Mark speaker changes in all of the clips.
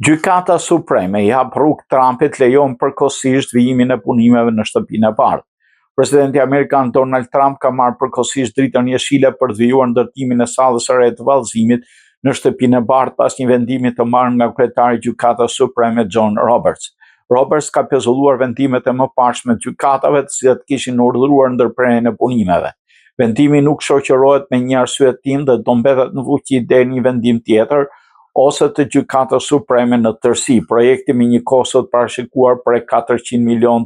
Speaker 1: Gjykata Supreme i hap rrugë Trumpit lejon përkohësisht vijimin e punimeve në shtëpinë e bardhë. Presidenti amerikan Donald Trump ka marrë përkohësisht dritën jeshile për të vijuar ndërtimin e sallës së re të vallëzimit në shtëpinë e bardhë pas një vendimi të marrë nga kryetari i Gjykatës Supreme John Roberts. Roberts ka pezulluar vendimet e mëparshme të gjykatave të cilat kishin urdhëruar ndërprerjen e punimeve. Vendimi nuk shoqërohet me një arsyetim dhe do mbetet në fuqi deri një vendim tjetër ose të Gjykatës Supreme në tërësi. Projekti me një kosto të parashikuar prej $400 milion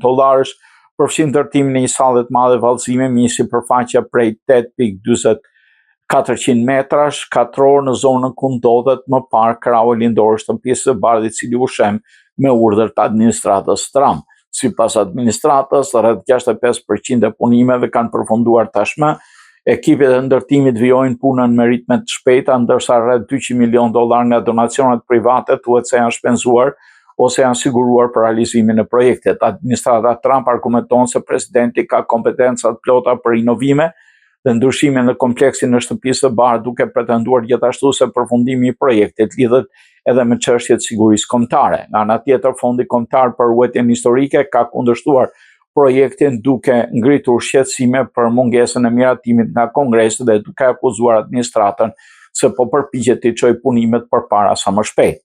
Speaker 1: përfshin ndërtimin e një salle të madhe vallëzimi me një sipërfaqe prej 8.400 metrash katror në zonën ku ndodhet më parë krahu lindor shtëpisë së bardhë, i cili ushem me urdhër të administratës Trump. Sipas administratës, rreth 65% e punimeve kanë përfunduar tashmë. Ekipet e ndërtimit vijojnë punën me ritme të shpejta, ndërsa rreth $200 milion nga donacionet private thuhet se janë shpenzuar ose janë siguruar për realizimin e projektit. Administrata Trump argumenton se presidenti ka kompetenca të plota për inovime dhe ndryshime në kompleksin e shtëpisë së bardhë, duke pretenduar gjithashtu se përfundimi i projektit lidhet edhe me çështjet e sigurisë kombëtare. Nga ana tjetër, Fondi Kombëtar për Ruajtjen Historike ka kundërshtuar projektin duke ngritur shqetësime për mungesën e miratimit nga Kongresi dhe duke akuzuar administratën se po përpiqet të çojë punimet përpara sa më shpejt.